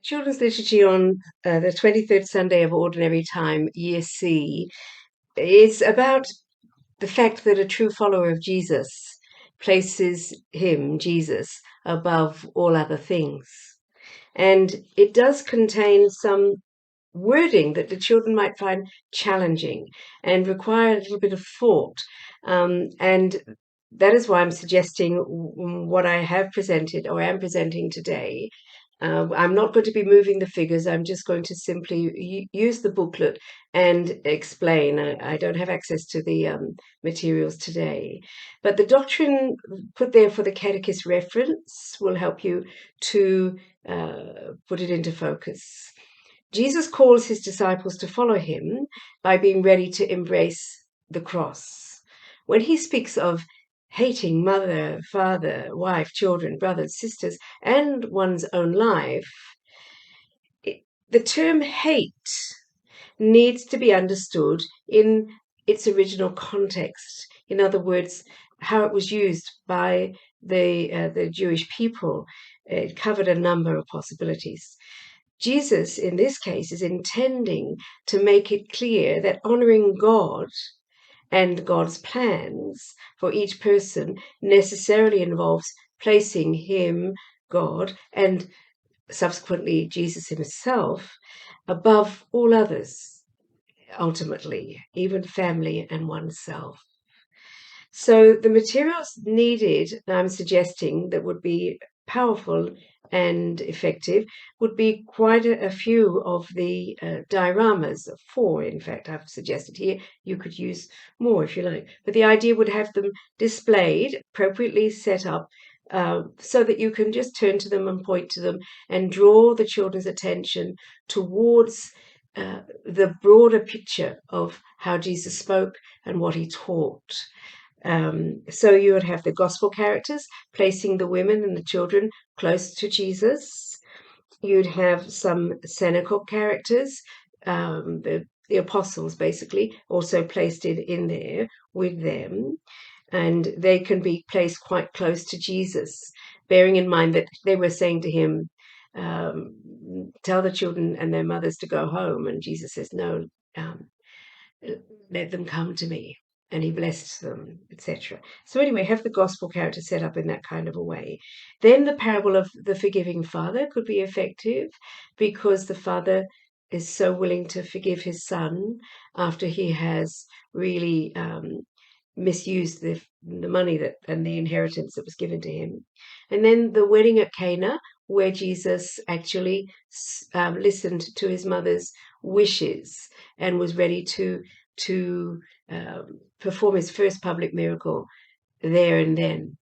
Children's Liturgy on the 23rd Sunday of Ordinary Time, Year C, is about the fact that a true follower of Jesus places him, Jesus, above all other things. And it does contain some wording that the children might find challenging and require a little bit of thought. And that is why I'm suggesting what I have presented or am presenting today. I'm not going to be moving the figures. I'm just going to simply use the booklet and explain. I don't have access to the materials today. But the doctrine put there for the catechist reference will help you to put it into focus. Jesus calls his disciples to follow him by being ready to embrace the cross. When he speaks of hating mother, father, wife, children, brothers, sisters, and one's own life, the term hate needs to be understood in its original context. In other words, how it was used by the Jewish people. It covered a number of possibilities. Jesus, in this case, is intending to make it clear that honoring God and God's plans for each person necessarily involves placing him, God, and subsequently Jesus himself above all others, ultimately, even family and oneself. So the materials needed, I'm suggesting, that would be powerful and effective would be quite a few of the dioramas, 4 in fact I've suggested here. You could use more if you like, but the idea would have them displayed, appropriately set up, so that you can just turn to them and point to them and draw the children's attention towards the broader picture of how Jesus spoke and what he taught. So you would have the gospel characters placing the women and the children close to Jesus. You'd have some Cenacle characters, the apostles basically, also placed in there with them. And they can be placed quite close to Jesus, bearing in mind that they were saying to him, tell the children and their mothers to go home. And Jesus says, no, let them come to me. And he blessed them, etc. So anyway, have the gospel character set up in that kind of a way. Then the parable of the forgiving father could be effective because the father is so willing to forgive his son after he has really misused the money that and the inheritance that was given to him. And then the wedding at Cana, where Jesus actually listened to his mother's wishes and was ready to perform his first public miracle there and then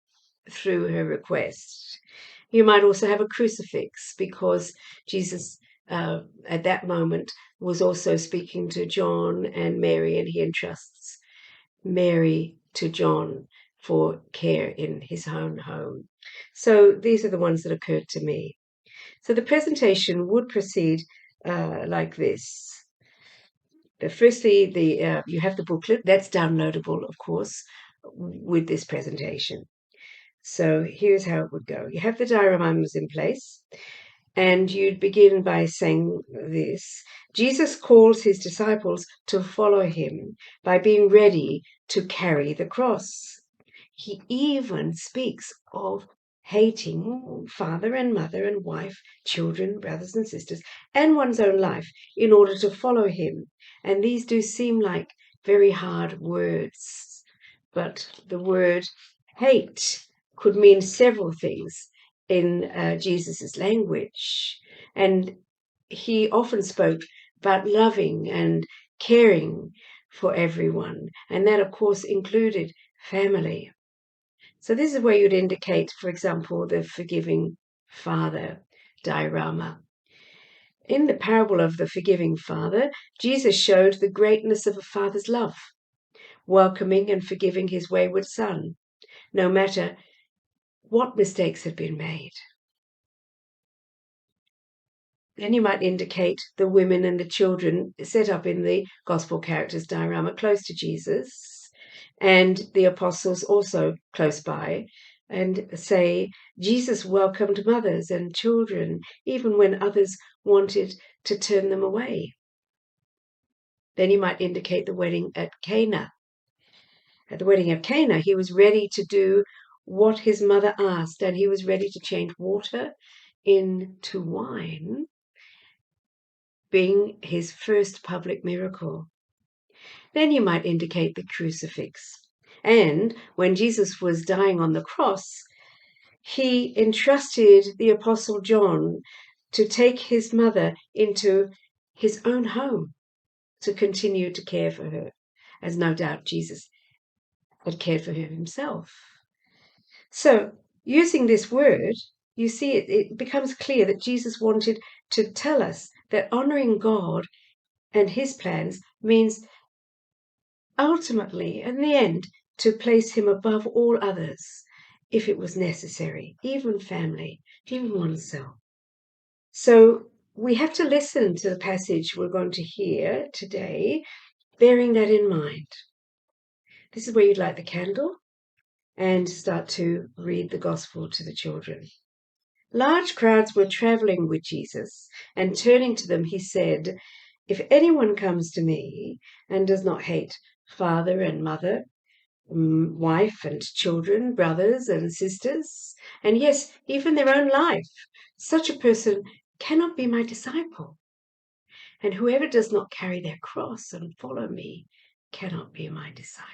through her request. You might also have a crucifix because Jesus at that moment was also speaking to John and Mary, and he entrusts Mary to John for care in his own home. So these are the ones that occurred to me. So the presentation would proceed like this. Firstly, you have the booklet that's downloadable, of course, with this presentation. So here's how it would go. You have the dioramas in place, and you'd begin by saying this. Jesus calls his disciples to follow him by being ready to carry the cross. He even speaks of hating father and mother and wife, children, brothers and sisters, and one's own life in order to follow him. And these do seem like very hard words, but the word hate could mean several things in Jesus's language. And he often spoke about loving and caring for everyone. And that, of course, included family. So this is where you'd indicate, for example, the forgiving father diorama. In the parable of the forgiving father, Jesus showed the greatness of a father's love, welcoming and forgiving his wayward son, no matter what mistakes had been made. Then you might indicate the women and the children set up in the gospel characters diorama close to Jesus, and the apostles also close by, and say Jesus welcomed mothers and children even when others wanted to turn them away. Then you might indicate the wedding at Cana. At the wedding of Cana, he was ready to do what his mother asked, and he was ready to change water into wine, being his first public miracle. Then you might indicate the crucifix. And when Jesus was dying on the cross, he entrusted the Apostle John to take his mother into his own home to continue to care for her, as no doubt Jesus had cared for her himself. So, using this word, you see it becomes clear that Jesus wanted to tell us that honoring God and his plans means ultimately, in the end, to place him above all others, if it was necessary, even family, even oneself. So we have to listen to the passage we're going to hear today, bearing that in mind. This is where you'd light the candle and start to read the gospel to the children. Large crowds were traveling with Jesus, and turning to them, he said, "If anyone comes to me and does not hate father and mother, wife and children, brothers and sisters, and yes, even their own life, such a person cannot be my disciple. And whoever does not carry their cross and follow me cannot be my disciple."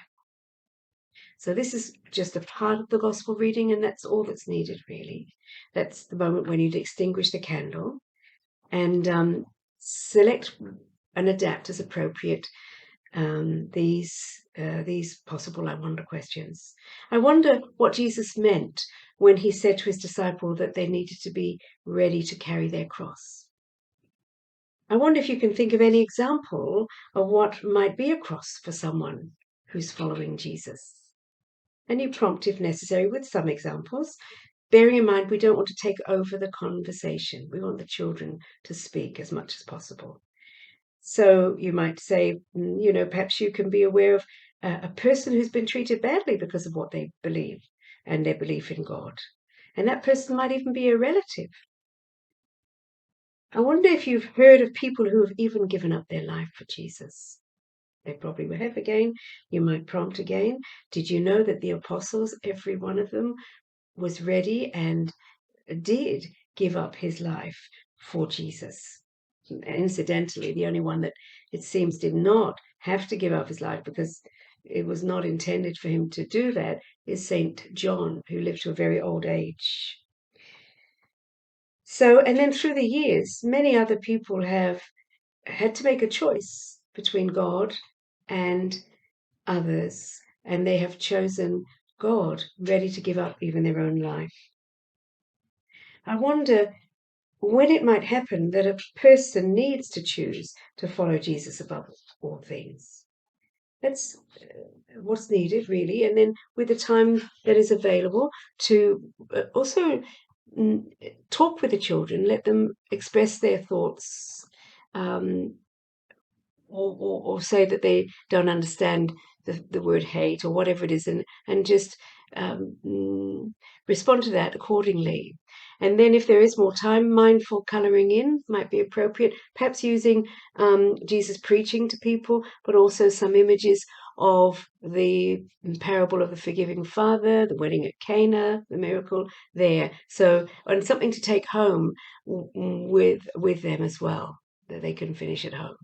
So this is just a part of the gospel reading, and that's all that's needed, really. That's the moment when you'd extinguish the candle and select and adapt as appropriate these possible I wonder questions. I wonder what Jesus meant when he said to his disciple that they needed to be ready to carry their cross. I wonder if you can think of any example of what might be a cross for someone who's following Jesus. And you prompt if necessary with some examples, bearing in mind we don't want to take over the conversation. We want the children to speak as much as possible. So you might say, perhaps you can be aware of a person who's been treated badly because of what they believe and their belief in God. And that person might even be a relative. I wonder if you've heard of people who have even given up their life for Jesus. They probably will have again. You might prompt again. Did you know that the apostles, every one of them, was ready and did give up his life for Jesus? Incidentally, the only one that it seems did not have to give up his life because it was not intended for him to do that is Saint John, who lived to a very old age. So, and then through the years, many other people have had to make a choice between God and others, and they have chosen God, ready to give up even their own life. I wonder when it might happen that a person needs to choose to follow Jesus above all things. That's what's needed, really. And then with the time that is available to also talk with the children, let them express their thoughts, or say that they don't understand the word hate or whatever it is, and just respond to that accordingly. And then if there is more time, mindful colouring in might be appropriate, perhaps using Jesus preaching to people, but also some images of the parable of the forgiving father, the wedding at Cana, the miracle there. So, and something to take home with them as well, that they can finish at home.